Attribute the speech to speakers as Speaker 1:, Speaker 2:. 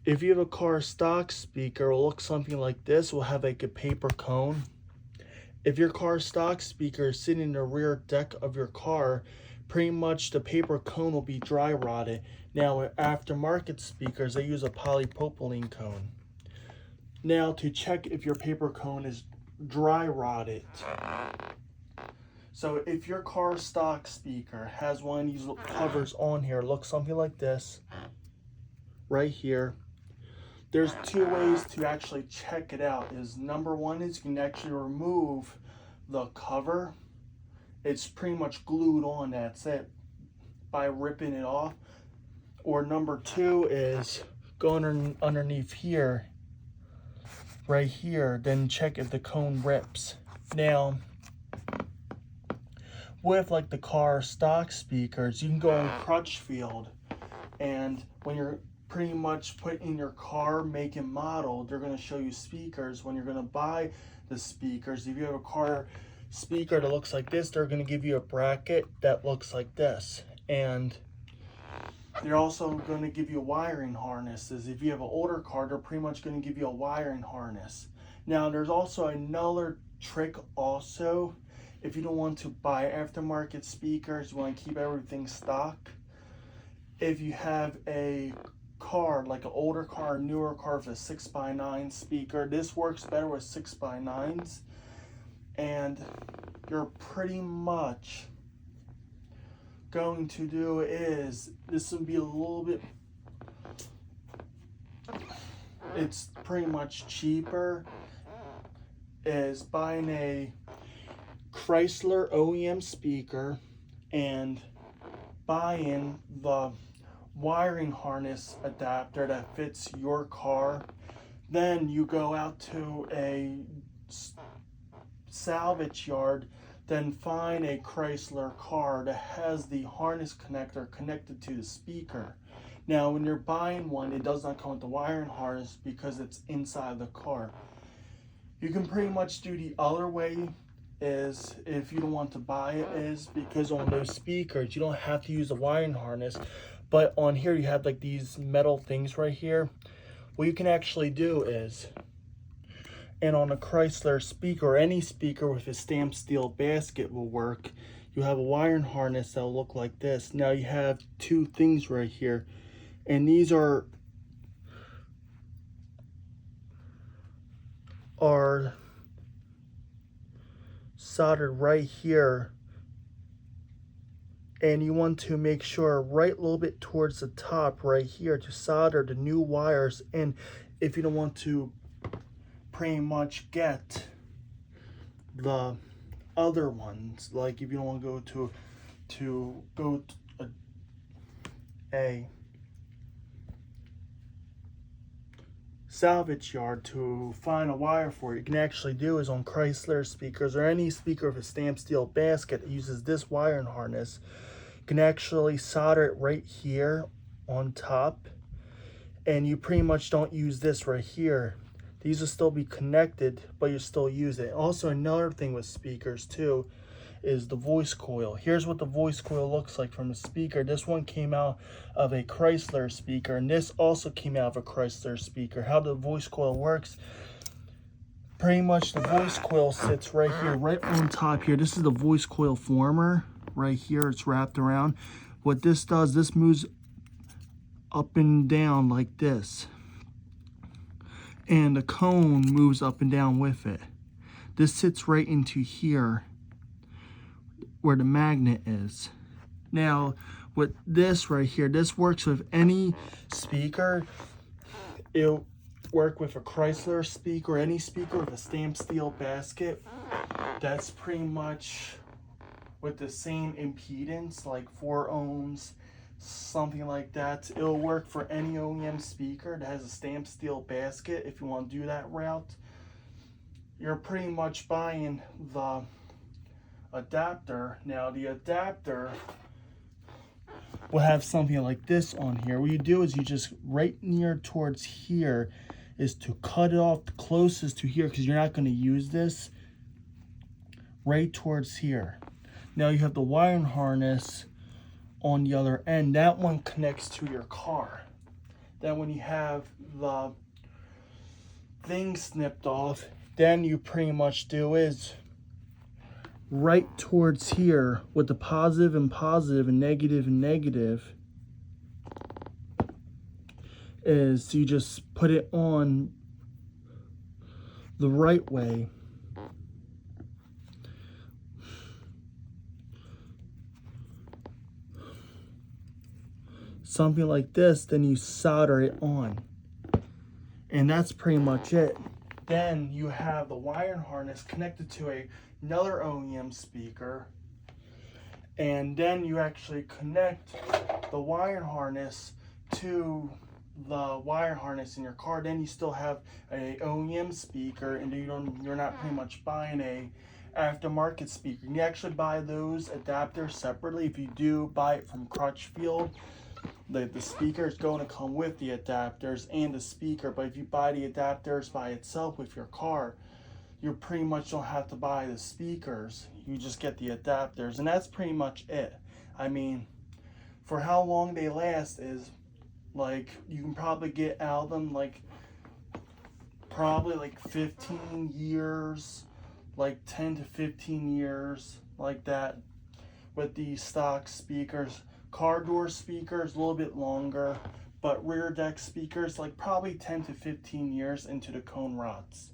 Speaker 1: If you have a car stock speaker, it will look something like this. It will have like a paper cone. If your car stock speaker is sitting in the rear deck of your car, pretty much the paper cone will be dry rotted. Now with aftermarket speakers, they use a polypropylene cone. Now to check if your paper cone is dry rotted. So if your car stock speaker has one of these covers on here, looks something like this, right here. There's two ways to actually check it out. Is number one is you can actually remove the cover. It's pretty much glued on, that's it, by ripping it off. Or number two is go underneath here, right here, then check if the cone rips. Now, with like the car stock speakers, you can go on Crutchfield, and when you're pretty much put in your car make and model, they're going to show you speakers. When you're going to buy the speakers, if you have a car speaker that looks like this, they're going to give you a bracket that looks like this, and they're also going to give you wiring harnesses. If you have an older car, they're pretty much going to give you a wiring harness. Now there's also another trick also. If you don't want to buy aftermarket speakers, you want to keep everything stock. If you have a car, like an older car, newer car with a 6x9 speaker, this works better with 6x9s. And you're pretty much going to do is, this would be a little bit, it's pretty much cheaper, is buying a Chrysler OEM speaker and buying the wiring harness adapter that fits your car. Then you go out to a salvage yard, then find a Chrysler car that has the harness connector connected to the speaker. Now when you're buying one, it does not come with the wiring harness because it's inside the car. You can pretty much do the other way, is if you don't want to buy it, is because on those speakers you don't have to use a wiring harness, but on here you have like these metal things right here. What you can actually do is, and on a Chrysler speaker or any speaker with a stamped steel basket will work, you have a wiring harness that'll look like this. Now you have two things right here, and these are soldered right here, and you want to make sure right a little bit towards the top right here to solder the new wires in. If you don't want to pretty much get the other ones, like if you don't want to go to a salvage yard to find a wire for it, you can actually do is on Chrysler speakers or any speaker with a stamped steel basket that uses this wiring harness, you can actually solder it right here on top, and you pretty much don't use this right here. These will still be connected, but you still use it. Also, another thing with speakers too is the voice coil. Here's what the voice coil looks like from the speaker. This one came out of a Chrysler speaker, and this also came out of a Chrysler speaker. How the voice coil works, pretty much the voice coil sits right here, right on top here. This is the voice coil former right here. It's wrapped around. What this does, this moves up and down like this, and the cone moves up and down with it. This sits right into here where the magnet is. Now with this right here, this works with any speaker. It'll work with a Chrysler speaker, any speaker with a stamped steel basket that's pretty much with the same impedance, like 4 ohms, something like that. It'll work for any OEM speaker that has a stamped steel basket. If you want to do that route, you're pretty much buying the adapter. Now the adapter will have something like this on here. What you do is you just right near towards here is to cut it off the closest to here, because you're not going to use this, right towards here. Now you have the wiring harness on the other end. That one connects to your car. Then when you have the thing snipped off, then you pretty much do is right towards here with the positive and positive and negative is you just put it on the right way. Something like this, then you solder it on. And that's pretty much it. Then you have the wiring harness connected to another OEM speaker. And then you actually connect the wire harness to the wire harness in your car. Then you still have a OEM speaker, and you're not pretty much buying a aftermarket speaker. You actually buy those adapters separately. If you do buy it from Crutchfield, the speaker is going to come with the adapters and the speaker. But if you buy the adapters by itself with your car, you pretty much don't have to buy the speakers. You just get the adapters, and that's pretty much it. I mean, for how long they last is like, you can probably get out of them like probably like 15 years, like 10 to 15 years, like that, with the stock speakers. Car door speakers a little bit longer, but rear deck speakers like probably 10 to 15 years into the cone rods.